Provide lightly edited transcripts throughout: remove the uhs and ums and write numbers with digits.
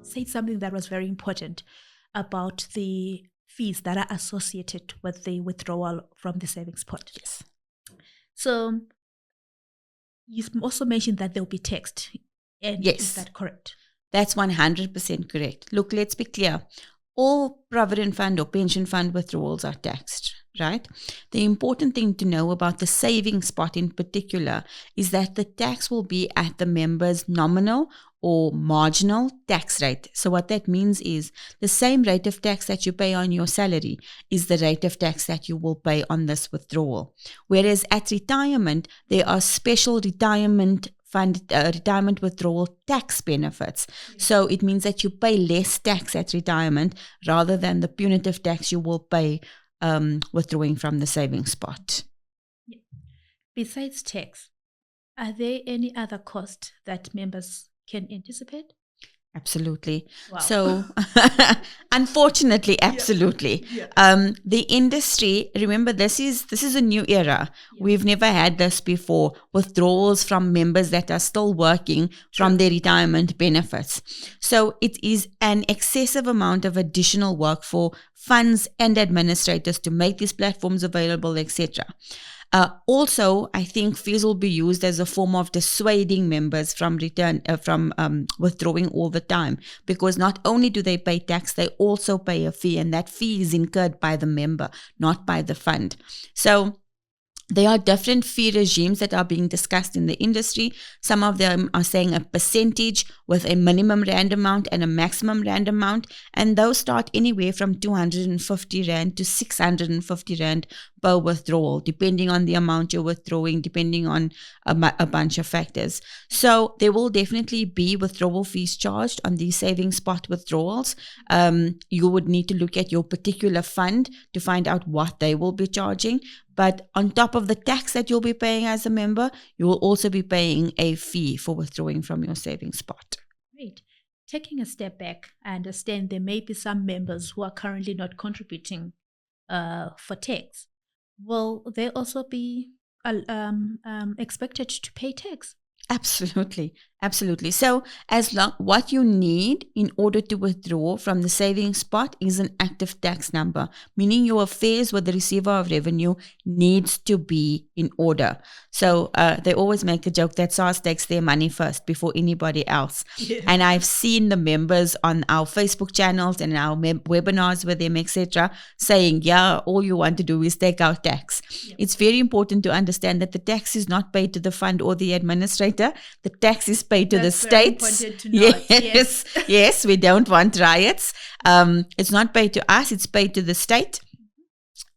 said something that was very important about the fees that are associated with the withdrawal from the savings pot. Yes. So you also mentioned that there will be taxed. And Yes. is that correct? That's 100% correct. Look, let's be clear. All provident fund or pension fund withdrawals are taxed, right? The important thing to know about the savings pot in particular is that the tax will be at the member's nominal or marginal tax rate. So what that means is the same rate of tax that you pay on your salary is the rate of tax that you will pay on this withdrawal. Whereas at retirement, there are special retirement withdrawal tax benefits. Yeah. So it means that you pay less tax at retirement rather than the punitive tax you will pay withdrawing from the savings pot. Yeah. Besides tax, are there any other costs that members can anticipate? Absolutely. Wow. So, unfortunately, absolutely. Yeah. The industry, remember, this is a new era. Yeah. We've never had this before. Withdrawals from members that are still working from their retirement benefits. So it is an excessive amount of additional work for funds and administrators to make these platforms available, etc. Also, I think fees will be used as a form of dissuading members from withdrawing all the time, because not only do they pay tax, they also pay a fee, and that fee is incurred by the member, not by the fund. So there are different fee regimes that are being discussed in the industry. Some of them are saying a percentage with a minimum rand amount and a maximum rand amount. And those start anywhere from 250 rand to 650 rand per withdrawal, depending on the amount you're withdrawing, depending on a bunch of factors. So there will definitely be withdrawal fees charged on these savings pot withdrawals. You would need to look at your particular fund to find out what they will be charging. But on top of the tax that you'll be paying as a member, you will also be paying a fee for withdrawing from your savings pot. Great. Taking a step back, I understand there may be some members who are currently not contributing for tax. Will they also be expected to pay tax? Absolutely. Absolutely. So what you need in order to withdraw from the savings pot is an active tax number, meaning your affairs with the receiver of revenue needs to be in order. So they always make a joke that SARS takes their money first before anybody else. Yeah. And I've seen the members on our Facebook channels and our webinars with them, etc., saying, yeah, all you want to do is take out tax. Yep. It's very important to understand that the tax is not paid to the fund or the administrator. The tax is paid to the states. Yes, we don't want riots. It's not paid to us, it's paid to the state.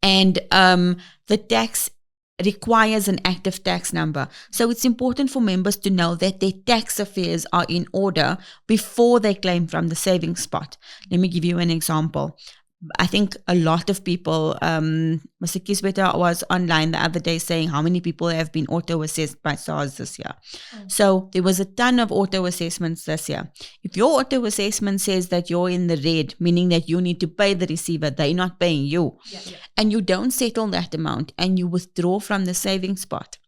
And the tax requires an active tax number. So it's important for members to know that their tax affairs are in order before they claim from the savings pot. Let me give you an example. I think a lot of people, Mr. Kisweta was online the other day saying how many people have been auto-assessed by SARS this year. Oh. So there was a ton of auto-assessments this year. If your auto-assessment says that you're in the red, meaning that you need to pay the receiver, they're not paying you, and you don't settle that amount and you withdraw from the savings pot,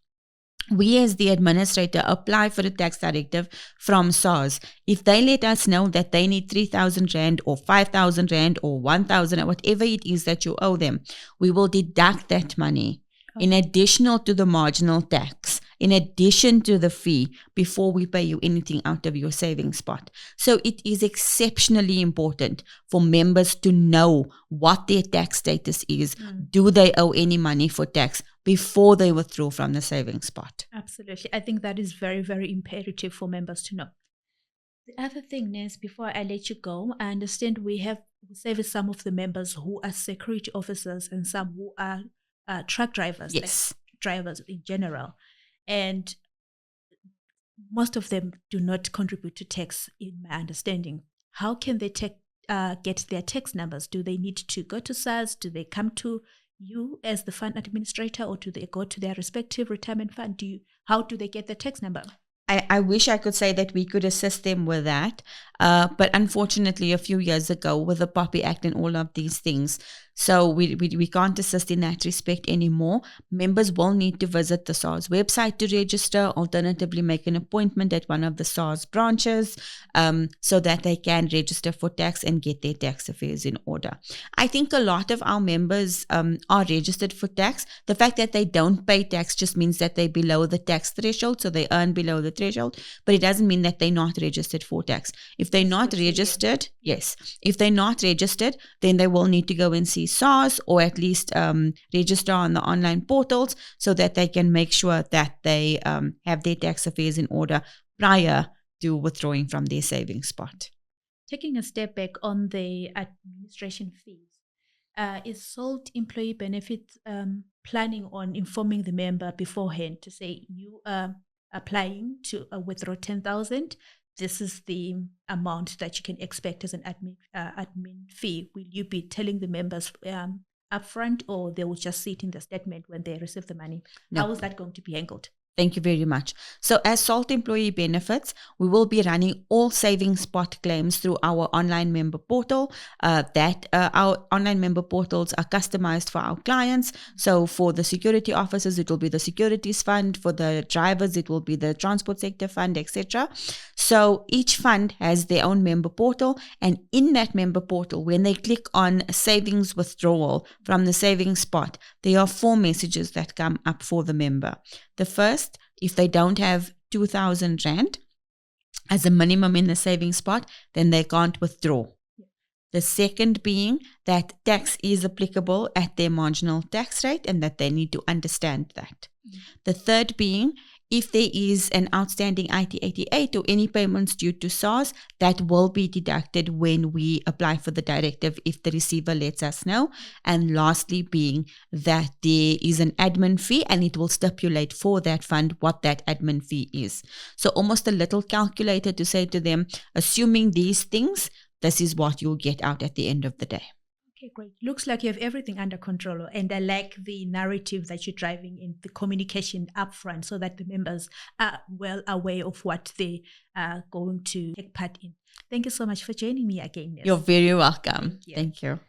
we as the administrator apply for a tax directive from SARS. If they let us know that they need 3,000 Rand or 5,000 Rand or 1,000 or whatever it is that you owe them, we will deduct that money in addition to the marginal tax, in addition to the fee, before we pay you anything out of your savings pot. So it is exceptionally important for members to know what their tax status is. Do they owe any money for tax before they withdraw from the savings pot? Absolutely. I think that is very, very imperative for members to know. The other thing, Nance, before I let you go, I understand we service some of the members who are security officers and some who are truck drivers, yes, like drivers in general. And most of them do not contribute to tax, in my understanding. How can they get their tax numbers? Do they need to go to SARS? Do they come to you as the fund administrator, or do they go to their respective retirement fund? How do they get the tax number? I wish I could say that we could assist them with that. But unfortunately, a few years ago, with the POPI Act and all of these things, So we can't assist in that respect anymore. Members will need to visit the SARS website to register, alternatively make an appointment at one of the SARS branches, so that they can register for tax and get their tax affairs in order. I think a lot of our members are registered for tax. The fact that they don't pay tax just means that they're below the tax threshold, so they earn below the threshold, but it doesn't mean that they're not registered for tax. If they're not registered, yes, if they're not registered, then they will need to go and see SARS, or at least register on the online portals, so that they can make sure that they have their tax affairs in order prior to withdrawing from their savings spot. Taking a step back on the administration fees, is SALT Employee Benefits planning on informing the member beforehand to say, you are applying to withdraw 10,000? This is the amount that you can expect as an admin fee. Will you be telling the members upfront, or they will just see it in the statement when they receive the money? No. How is that going to be handled? Thank you very much. So as SALT Employee Benefits, we will be running all savings spot claims through our online member portal. Our online member portals are customized for our clients. So for the security officers, it will be the securities fund. For the drivers, it will be the transport sector fund, etc. So each fund has their own member portal. And in that member portal, when they click on savings withdrawal from the savings spot, there are 4 messages that come up for the member. The first, if they don't have 2,000 Rand as a minimum in the savings spot, then they can't withdraw. The second being that tax is applicable at their marginal tax rate and that they need to understand that. The third being, if there is an outstanding IT88 or any payments due to SARS, that will be deducted when we apply for the directive if the receiver lets us know. And lastly being that there is an admin fee, and it will stipulate for that fund what that admin fee is. So almost a little calculator to say to them, assuming these things, this is what you'll get out at the end of the day. Okay, great. Looks like you have everything under control, and I like the narrative that you're driving in the communication upfront, so that the members are well aware of what they are going to take part in. Thank you so much for joining me again, Ness. You're very welcome. Thank you. Thank you.